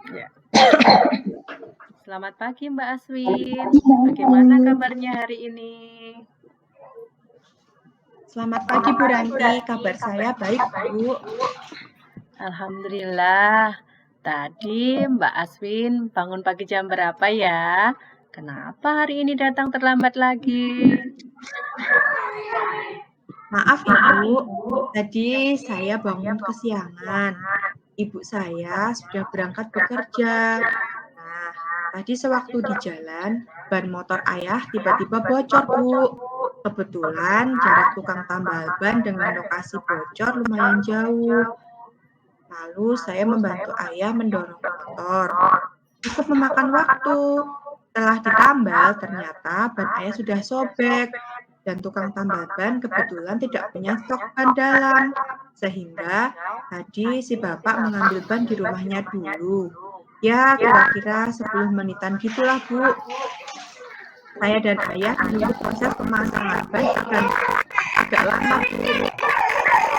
Ya. Selamat pagi Mbak Aswin. Bagaimana kabarnya hari ini? Selamat pagi Bu Ranti, kabar saya baik Bu. Alhamdulillah. Tadi Mbak Aswin bangun pagi jam berapa ya? Kenapa hari ini datang terlambat lagi? Maaf Ibu, tadi saya bangun kesiangan. Ibu saya sudah berangkat bekerja. Nah, tadi sewaktu di jalan, ban motor ayah tiba-tiba bocor Bu. Kebetulan jarak tukang tambal ban dengan lokasi bocor lumayan jauh. Lalu saya membantu ayah mendorong motor. Cukup memakan waktu. Setelah ditambal, ternyata ban ayah sudah sobek. Dan tukang tambal ban kebetulan tidak punya stok ban dalam. Sehingga tadi si bapak mengambil ban di rumahnya dulu. Ya, kira-kira 10 menitan gitulah, Bu. Saya dan ayah menunggu proses pemasangan ban agak lama, Bu.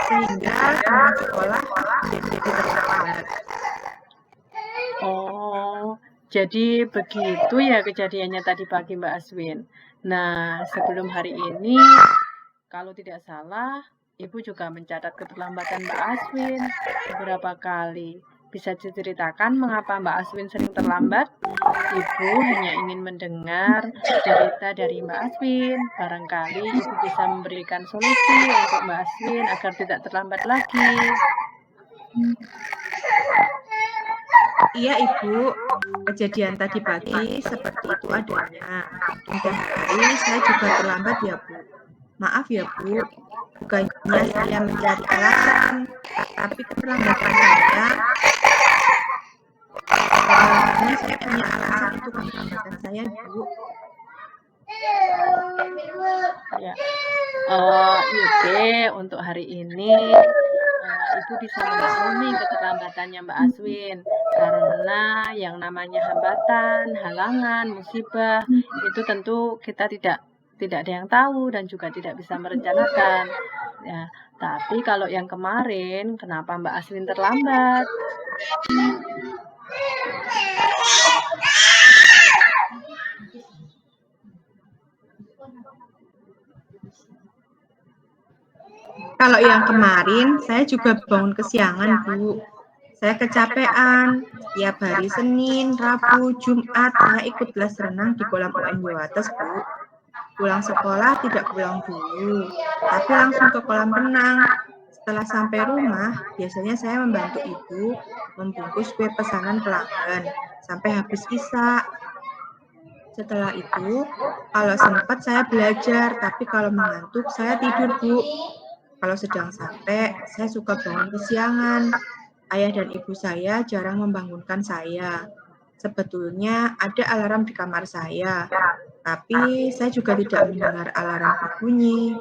Sehingga teman sekolah jadi terlambat. Oh, jadi begitu ya kejadiannya tadi pagi Mbak Aswin. Nah, sebelum hari ini, kalau tidak salah, Ibu juga mencatat keterlambatan Mbak Aswin beberapa kali. Bisa diceritakan mengapa Mbak Aswin sering terlambat? Ibu hanya ingin mendengar cerita dari Mbak Aswin. Barangkali Ibu bisa memberikan solusi untuk Mbak Aswin agar tidak terlambat lagi. Iya Ibu, kejadian tadi pagi seperti itu adanya. Mudah hari saya juga terlambat ya Bu. Maaf ya Bu, bukannya saya mencari alasan, tapi keterlambatan saya karena saya punya alasan untuk keterlambatan saya Bu. Ya, oke. Untuk hari ini Ibu bisa memaklumi keterlambatannya Mbak Aswin karena yang namanya hambatan, halangan, musibah itu tentu kita tidak ada yang tahu dan juga tidak bisa merencanakan. Ya, tapi kalau yang kemarin, kenapa Mbak Aswin terlambat? Kalau yang kemarin, saya juga bangun kesiangan, Bu. Saya kecapean. Setiap hari Senin, Rabu, Jumat, saya ikut les renang di kolam UN Wates, Bu. Pulang sekolah tidak pulang dulu, tapi langsung ke kolam renang. Setelah sampai rumah, biasanya saya membantu ibu membungkus kue pesanan pelanggan sampai habis isya. Setelah itu, kalau sempat saya belajar, tapi kalau mengantuk saya tidur, Bu. Kalau sedang santai, saya suka bangun kesiangan. Ayah dan ibu saya jarang membangunkan saya. Sebetulnya ada alarm di kamar saya, tapi saya juga tidak mendengar alarm berbunyi.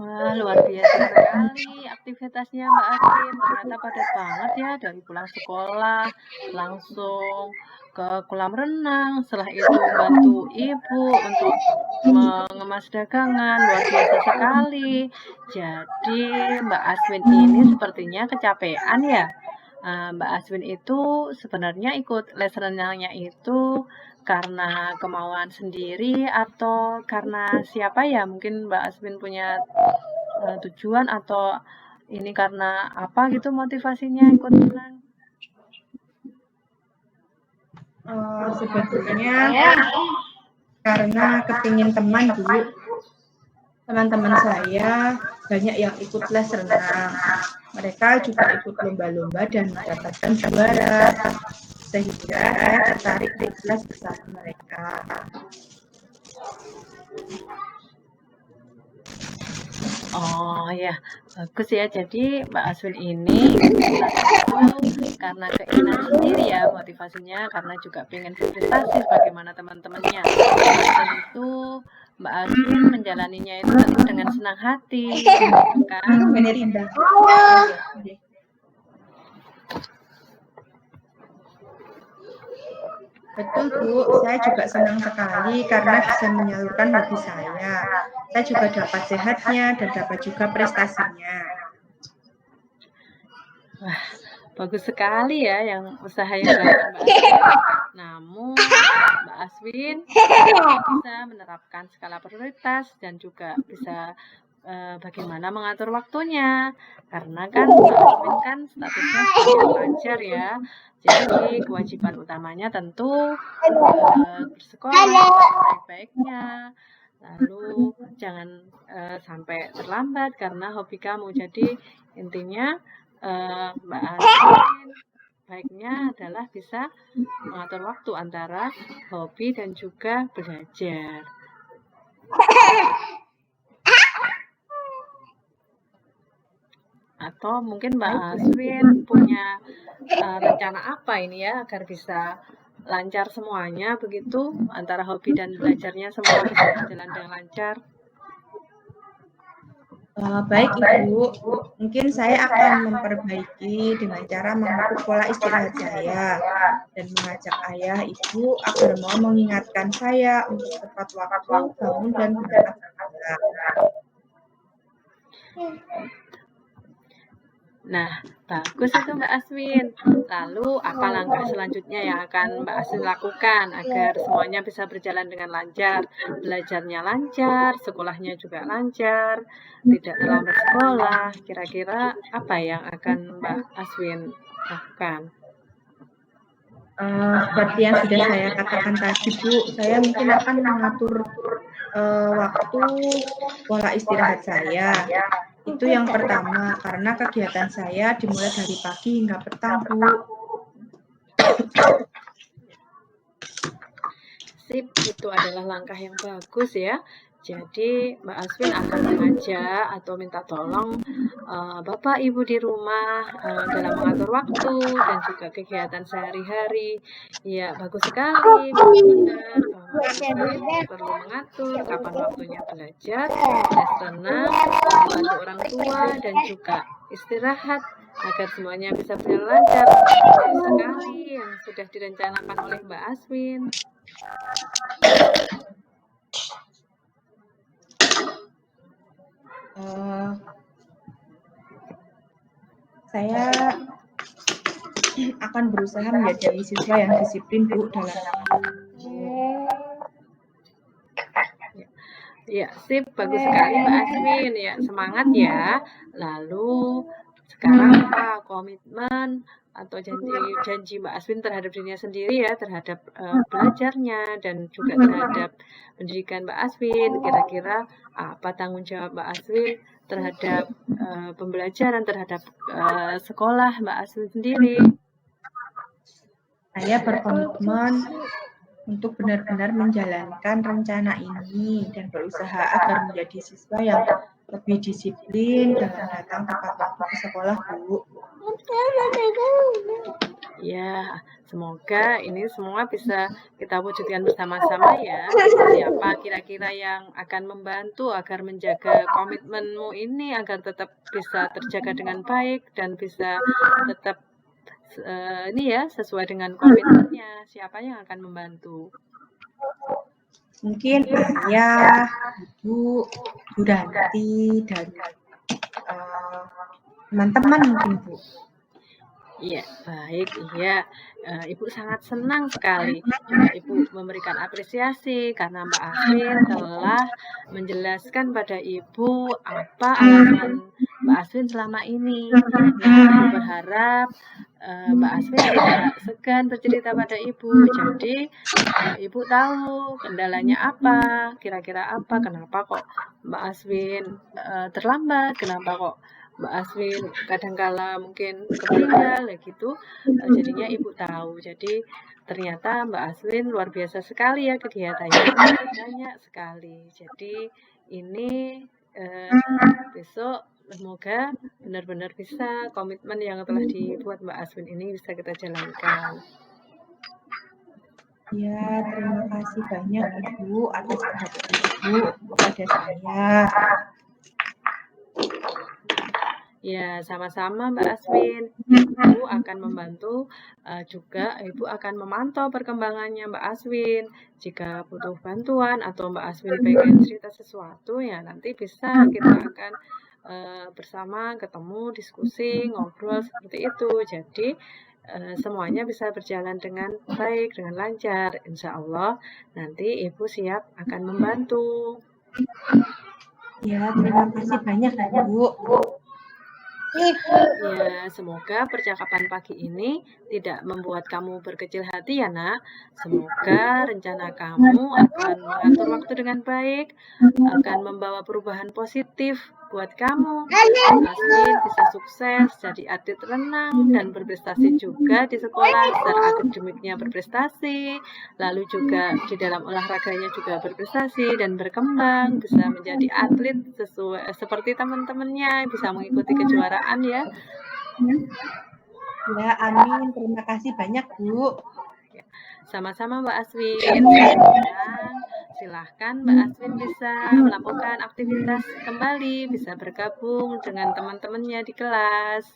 Wah, luar biasa sekali aktivitasnya Mbak Aswin. Ternyata padat banget ya, dari pulang sekolah langsung ke kolam renang. Setelah itu bantu ibu untuk mengemas dagangan. Luar biasa sekali. Jadi Mbak Aswin ini sepertinya kecapean ya. Mbak Aswin itu sebenarnya ikut les renangnya itu karena kemauan sendiri atau karena siapa ya? Mungkin Mbak Aswin punya tujuan atau ini karena apa gitu motivasinya ikut renang? Sebetulnya karena kepingin teman, Bu. Teman-teman saya banyak yang ikut les renang. Mereka juga ikut lomba-lomba dan mendapatkan juara. Sehingga saya tertarik ikut les bersama mereka. Oh ya, bagus ya. Jadi Mbak Aswin ini karena keinginan sendiri ya motivasinya, karena juga pengen berprestasi sebagaimana teman-temannya. Tentu Mbak Aswin menjalaninya itu tentu dengan senang hati, kan? Betul Bu, saya juga senang sekali karena bisa menyalurkan hobi saya. Saya juga dapat sehatnya dan dapat juga prestasinya. Wah, bagus sekali ya yang usaha yang dilakukan Mbak Aswin. Namun, Mbak Aswin bisa menerapkan skala prioritas dan juga bisa bagaimana mengatur waktunya. Karena kan Mbak Aswin kan statusnya sebagai pelajar ya. Jadi kewajiban utamanya tentu bersekolah sebaik-baiknya. Lalu jangan sampai terlambat karena hobi kamu. Jadi intinya Mbak Aswin baiknya adalah bisa mengatur waktu antara hobi dan juga belajar. Atau mungkin Mbak Aswin punya rencana apa ini ya agar bisa lancar semuanya begitu antara hobi dan belajarnya semua bisa berjalan dengan lancar. Baik Ibu, mungkin saya akan memperbaiki dengan cara mengatur pola istirahat saya dan mengajak ayah ibu agar mau mengingatkan saya untuk tepat waktu bangun dan berangkat kerja. Nah, bagus itu Mbak Aswin. Lalu apa langkah selanjutnya yang akan Mbak Aswin lakukan agar semuanya bisa berjalan dengan lancar? Belajarnya lancar, sekolahnya juga lancar, tidak terlambat sekolah. Kira-kira apa yang akan Mbak Aswin lakukan? Seperti yang sudah saya katakan tadi Bu, saya mungkin akan mengatur waktu pola istirahat saya. Itu yang pertama, karena kegiatan saya dimulai dari pagi hingga petang, Bu. Sip, itu adalah langkah yang bagus ya. Jadi Mbak Aswin akan mengajak atau minta tolong Bapak Ibu di rumah dalam mengatur waktu dan juga kegiatan sehari-hari. Ya, bagus sekali, benar bahwa Aswin perlu mengatur kapan waktunya belajar, senang, membantu orang tua dan juga istirahat agar semuanya bisa berjalan lancar. Bagus sekali yang sudah direncanakan oleh Mbak Aswin. Saya akan berusaha menjadi siswa yang disiplin Bu dalam Ya, sip, bagus sekali Mbak Aswin. Ya, semangat ya. Lalu sekarang apa komitmen atau janji Mbak Aswin terhadap dirinya sendiri ya, terhadap belajarnya dan juga terhadap pendidikan Mbak Aswin. Kira-kira apa tanggung jawab Mbak Aswin terhadap pembelajaran, terhadap sekolah Mbak Aswin sendiri? Saya berkomitmen untuk benar-benar menjalankan rencana ini dan berusaha agar menjadi siswa yang lebih disiplin dalam datang tepat waktu ke sekolah, Bu. Ya, semoga ini semua bisa kita wujudkan bersama-sama ya. Siapa kira-kira yang akan membantu agar menjaga komitmenmu ini agar tetap bisa terjaga dengan baik dan bisa tetap ini ya sesuai dengan komitmennya. Siapa yang akan membantu? Mungkin ayah, ibu, Bu Ranti, dan teman-teman mungkin Bu. Iya, baik. Iya, Ibu sangat senang sekali juga Ibu memberikan apresiasi karena Mbak Aswin telah menjelaskan pada Ibu apa alasan Mbak Aswin selama ini. Nah, Ibu berharap Mbak Aswin tidak segan bercerita pada Ibu. Jadi, Ibu tahu kendalanya apa, kira-kira apa, kenapa kok Mbak Aswin terlambat, kenapa kok Mbak Aswin kadangkala mungkin ketinggal gitu, jadinya Ibu tahu. Jadi ternyata Mbak Aswin luar biasa sekali ya kegiatannya, banyak sekali. Jadi ini besok semoga benar-benar bisa komitmen yang telah dibuat Mbak Aswin ini bisa kita jalankan. Ya, terima kasih banyak Ibu atas perhatian Ibu kepada saya. Ya, sama-sama Mbak Aswin. Ibu akan membantu juga Ibu akan memantau perkembangannya Mbak Aswin. Jika butuh bantuan atau Mbak Aswin pengen cerita sesuatu ya nanti bisa kita akan bersama, ketemu, diskusi, ngobrol seperti itu. Jadi semuanya bisa berjalan dengan baik, dengan lancar. Insya Allah nanti Ibu siap akan membantu. Ya, terima kasih banyak ya, Bu. Ya, semoga percakapan pagi ini tidak membuat kamu berkecil hati ya, Nak. Semoga rencana kamu akan mengatur waktu dengan baik, akan membawa perubahan positif buat kamu. Aswin bisa sukses jadi atlet renang dan berprestasi juga di sekolah, secara akademiknya berprestasi, lalu juga di dalam olahraganya juga berprestasi dan berkembang, bisa menjadi atlet seperti teman-temannya, bisa mengikuti kejuaraan ya. Ya, amin. Terima kasih banyak, Bu. Sama-sama Mbak Aswin. Sekarang silahkan Mbak Aswin bisa melakukan aktivitas kembali, bisa bergabung dengan teman-temannya di kelas.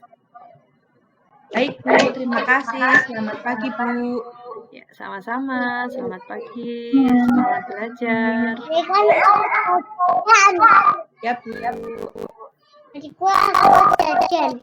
Baik, Bu. Terima kasih. Selamat pagi, Bu. Ya, sama-sama. Selamat pagi. Selamat belajar. Ya, Bu. Jadi gua jajan.